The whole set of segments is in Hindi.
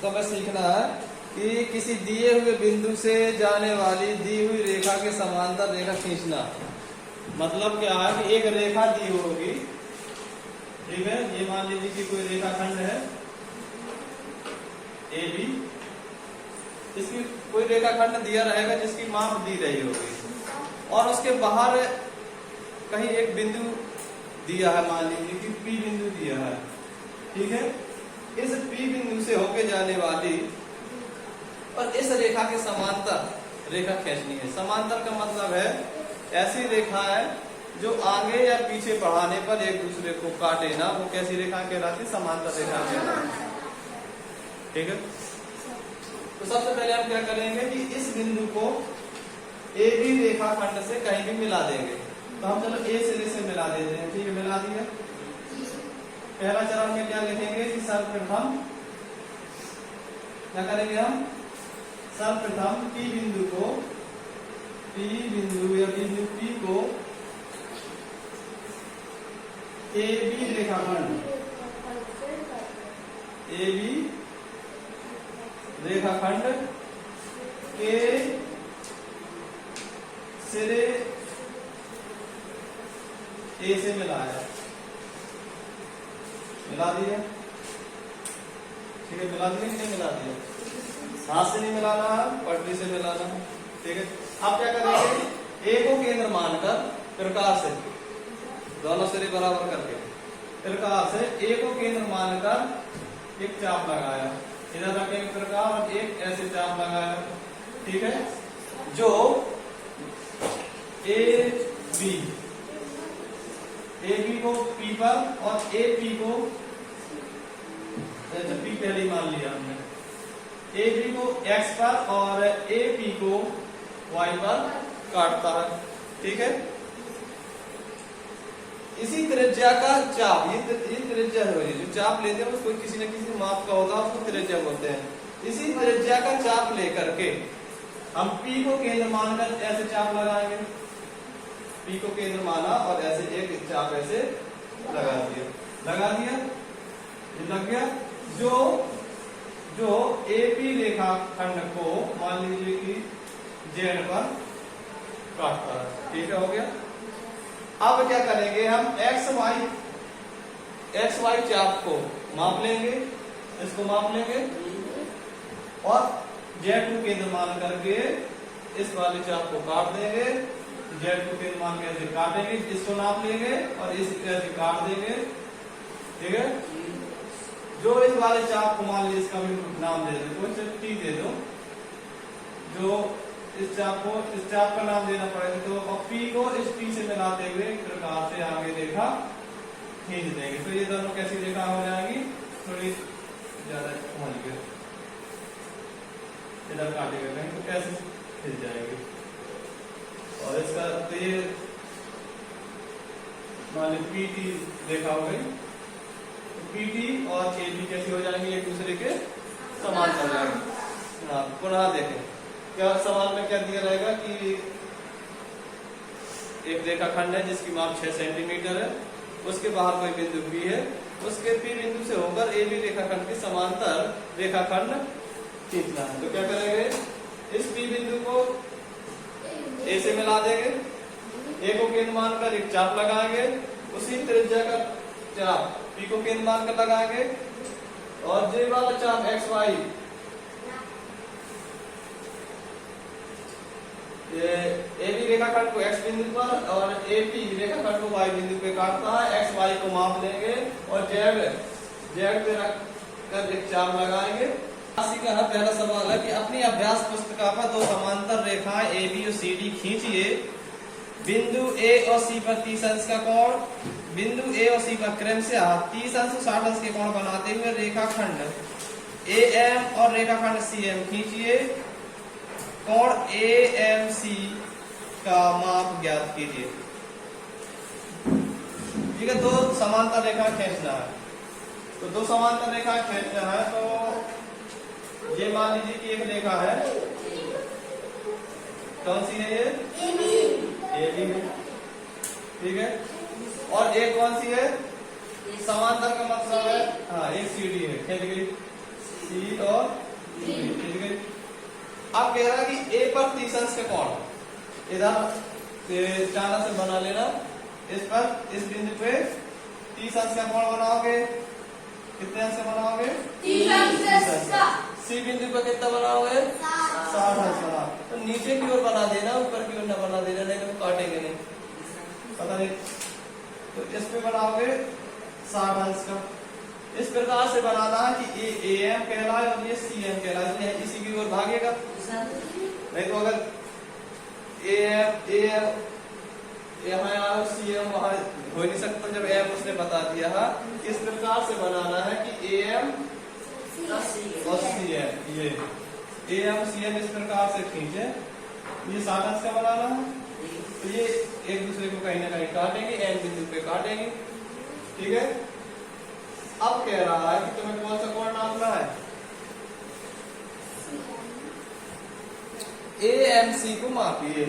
तो हमें सीखना है कि किसी दिए हुए बिंदु से जाने वाली दी हुई रेखा के समांतर रेखा खींचना। मतलब क्या है कि एक रेखा दी होगी, ठीक है, ये मान लीजिए कि कोई रेखाखंड है ए बी, इसकी कोई रेखाखंड दिया रहेगा जिसकी माप दी रही होगी और उसके बाहर कहीं एक बिंदु दिया है, मान लीजिए कि पी बिंदु दिया है, ठीक है। इस पी बिंदु से होके जाने वाली और इस रेखा के समांतर रेखा खींचनी है। समांतर का मतलब है ऐसी रेखा है जो आगे या पीछे बढ़ाने पर एक दूसरे को काटे ना, वो कैसी रेखा कहलाती है? समांतर रेखा कहलाती है, ठीक है। तो सबसे पहले हम क्या करेंगे कि इस बिंदु को ए बी रेखाखंड से कहीं भी मिला देंगे। तो हम चलो ए सिरे से मिला देते हैं, ठीक है, मिला दिया। पहला चरण में क्या लिखेंगे कि सर्वप्रथम क्या करेंगे हम? सर्वप्रथम पी बिंदु को, पी बिंदु या बिंदु पी को ए बी रेखाखंड, ए बी रेखाखंड के सिरे ए से मिलाया, मिला दिया, ठीक है। मिला दिया कि नहीं मिला दिया? हाथ से नहीं मिलाना, पटरी से मिलाना, ठीक है। आप क्या करेंगे? ए को केंद्र मानकर प्रकार से दोनों सिरे बराबर करके प्रकार से ए को केंद्र मानकर एक चाप लगाया, इधर रखेंगे प्रकार और एक ऐसे चाप लगाया, ठीक है। जो ए बी को पी पर और ए पी को, पी पहले मान लिया हमने, ए बी को एक्स पर और ए पी को वाई पर काटता है, ठीक है। इसी त्रिज्या का चाप, ये त्रिज्या है, जो चाप लेते हैं उसको किसी न किसी माप का होता है, उसको त्रिज्या बोलते हैं। इसी त्रिज्या का चाप लेकर के हम पी को केंद्र मानकर ऐसे चाप लगाएंगे, पी को केंद्र माना और ऐसे एक चाप ऐसे लगा दिया, ये लग गया। जो एपी रेखाखंड को मान लीजिए कि जेड पर काटता है, ठीक है, हो गया। अब क्या करेंगे हम? एक्स वाई चाप को माप लेंगे, इसको माप लेंगे और जेड को केंद्र मान करके इस वाले चाप को काट देंगे, जेड को केंद्र मान के ऐसे काटेंगे, इसको नाप लेंगे और इस ऐसे काट देंगे, ठीक है। जो इस वाले चाप को मान लीजिए इसका भी नाम दे दो, कोई टी दे दो, जो इस चाप का नाम देना पड़ेगा। तो अब पी को इस टी से मिलाते हुए एक प्रकार से आगे रेखा खींच देंगे, तो ये दोनों कैसी रेखा हो जाएगी? थोड़ी ज्यादा पहुंच गए, इधर काटेगा कहीं तो कैसे खींच जाएगी। और इसका तो ये मान लीजिए पीटी रेखा हो गई, पीटी और एबी कैसी हो जाएंगे? एक दूसरे के समांतर हो जाएंगे। हाँ, पुनः देखें क्या सवाल में क्या दिया रहेगा कि एक रेखाखंड है जिसकी माप 6 सेंटीमीटर है, उसके बाहर कोई बिंदु पी है, उसके पी बिंदु से होकर ए बी रेखाखंड के समांतर रेखाखंड खींचना है। तो क्या करेंगे? इस पी बिंदु को ए से मिला देंगे, ए को केंद्र मानकर एक चाप लगाएंगे, उसी त्रिज्या का चाप पी को केंद्र मानकर लगाएंगे और जे वाला चाप एक्स वाई ए बी रेखाखंड को एक्स बिंदु पर और ए पी रेखाखंड को वाई बिंदु पे काटता है। एक्स वाई को माप लेंगे और जेड पे रख कर एक चाप लगाएंगे। का पहला सवाल है कि अपनी अभ्यास पुस्तिका पर दो समांतर रेखाएं ए बी और सी डी खींचिए। बिंदु ए और सी पर 30 अंश का कोण, बिंदु ए और सी पर क्रम से 30 अंश और 60 अंश के कोण बनाते हुए रेखाखंड ए एम और रेखाखंड सी एम खींचिए। कोण ए एम सी का माप ज्ञात कीजिए। ठीक है, दो समांतर रेखा खींचना है, तो दो समांतर रेखा खींचना है। तो ये मान लीजिए कि एक रेखा है, कौन सी है? ये ए बी है, ठीक है। और एक कौन सी है? समांतर का मतलब है, हाँ, एक सी डी है, खींच गई। सी और डी, ठीक है। अब कह रहा है कि ए पर 30 अंश का कोण, इधर चांदा से बना लेना, इस पर इस बिंदु पे 30 अंश का कोण बनाओगे। कितने अंश का बनाओगे? 30 अंश का। सी बिंदु पर कितना बनाओगे? 60 अंश बना। तो नीचे की ओर बना देना, ऊपर की ओर न बना देना, नहीं तो काटेंगे नहीं, पता नहीं। तो इस पे बनाओगे 60 अंश का। इस प्रकार से बनाना है कि ए एम कहलाए और ये सी एम कहलाए, इसी की ओर भागेगा। नहीं तो अगर ए एम यहाँ सी एम वहां हो नहीं सकता, जब एम उसने बता दिया है। इस प्रकार से बनाना है कि ए एम और सी एम, ये ए एम सी एम इस प्रकार से खींचे, ये 60 अंश का बनाना है। तो ये एक दूसरे को कहीं ना कहीं काटेंगे, एन बिंदु पे काटेंगे, ठीक है। अब कह रहा है कि तुम्हें कौन सा कोण नापना है? ए एम सी को मापिए,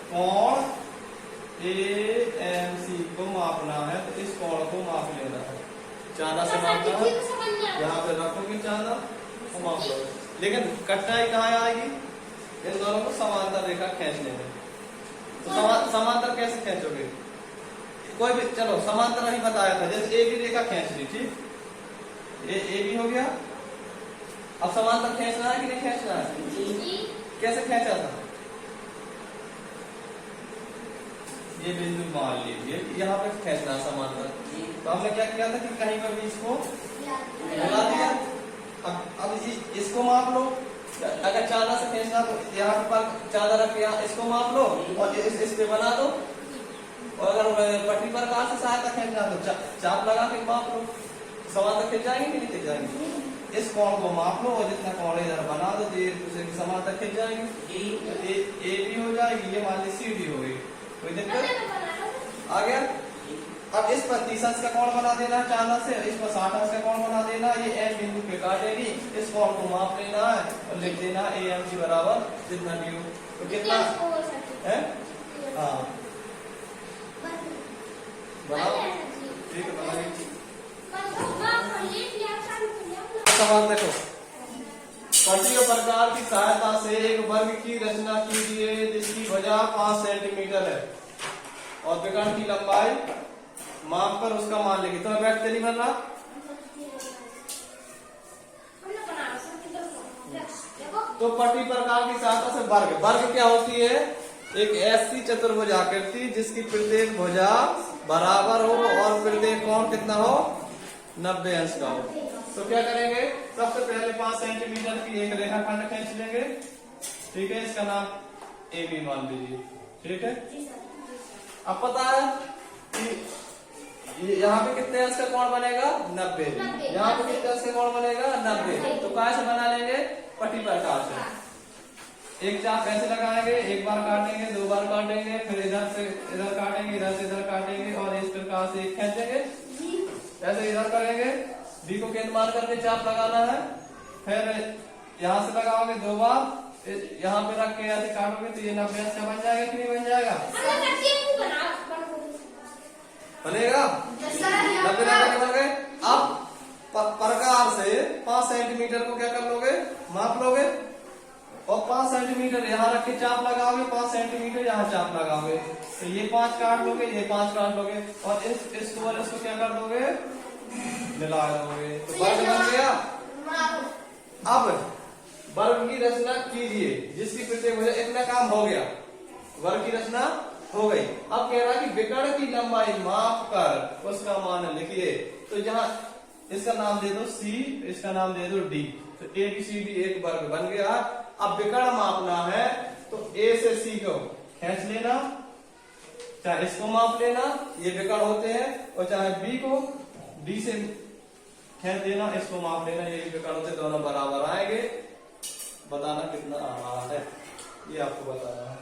कोण ए एम सी को मापना है। तो इस कोण को माप लेना है, चांदा से मापना है, यहाँ पे रखोगे चांदा को माप लो। लेकिन कठिनाई कहाँ आएगी? इन दोनों को समांतर रेखा खींचने में। तो समांतर कैसे खींचोगे? कोई भी, चलो समांतर नहीं बताया था, जैसे ए की रेखा खींच ली, ठीक, ए भी हो गया। अब समांतर खींचना है कि नहीं खींचना है? कैसे खींचा था? ये बिंदु मान लीजिए, यहाँ पे खींचना है समांतर। तो हमने क्या किया था कि कहीं पर भी इसको मिला दिया। अब इसको माप लो, अगर चांदा से खींचना तो यहाँ पर चांदा रख, यहाँ इसको माप लो और इस पे बना दो। और अगर पटरी प्रकार से सहायता खींचना तो चाप लगा के माप लो, समांतर खिंच जाएंगे कि नहीं खिंच जाएंगे? इस कोण को माप लो और जितना कोण इधर बना दो तो एक दूसरे की समांतर खिंच जाएंगे। ए भी हो जाएगी, ये मान ली सी भी हो गई, कोई दिक्कत आ गया? अब इस पर 30 अंश का कोण बना देना चांदा से, इस पर 60 अंश का कोण बना देना, ये एन बिंदु पे काटेगी। इस कोण को माप लेना है और लिख देना ए एम सी बराबर जितना भी हो। तो कितना है? हाँ बनाओ, ठीक है, बनाइए। सवाल देखो, पट्टी प्रकार की सहायता से एक वर्ग की रचना कीजिए जिसकी भुजा 5 सेंटीमीटर है और विकर्ण की लंबाई माप कर उसका मान लेगी। तो व्यक्त नहीं बनना। तो पट्टी प्रकार की सहायता से वर्ग, वर्ग क्या होती है? एक ऐसी चतुर्भुज आकृति जिसकी प्रत्येक भुजा बराबर हो और प्रत्येक कोण कितना हो? 90 अंश का हो। तो क्या करेंगे? सबसे पहले 5 सेंटीमीटर की एक रेखाखंड खींच लेंगे, ठीक है, इसका नाम ए बी मान लीजिए, ठीक है। अब पता है कि यहाँ पे कितने अंश का कोण बनेगा? 90। यहाँ पे कितने अंश का कोण बनेगा? 90। तो कैसे बना लेंगे? पट्टी प्रकार से एक चाप ऐसे लगाएंगे, एक बार काटेंगे, 2 बार काटेंगे, फिर इधर से इधर काटेंगे, इधर से इधर काटेंगे और इस प्रकार से खींचेंगे। ऐसे इधर करेंगे, बी को केंद्र मान करके चाप लगाना है, फिर यहाँ से लगाओगे 2 बार, यहाँ पे रख के ऐसे काटोगे तो ये 90 अंश का बन जाएगा कि नहीं बन जाएगा? बनेगा। 90 अंश बन गए। अब प्रकार से 5 सेंटीमीटर को क्या कर लोगे? माप लोगे और 5 सेंटीमीटर यहाँ रख के चाप लगाओगे, 5 सेंटीमीटर यहाँ चाप लगाओगे, तो ये 5 काट लोगे, ये 5 काट लोगे और इसको और इसको क्या कर दोगे? मिला दोगे। तो वर्ग बन गया। अब वर्ग की रचना कीजिए जिसकी प्रत्येक भुजा, इतना काम हो गया, वर्ग की रचना हो गई। अब कह रहा है कि विकर्ण की लंबाई माप कर उसका मान लिखिए। तो यहाँ इसका नाम दे दो सी, इसका नाम दे दो डी। तो ए बी सी डी एक वर्ग बन गया। अब विकर्ण मापना है तो ए से सी को खींच लेना, चाहे इसको माप लेना, ये विकर्ण होते हैं, और चाहे बी को डी से खींच देना, इसको माप लेना, ये विकर्ण होते, दोनों बराबर आएंगे। बताना कितना आ रहा है, ये आपको बताना है।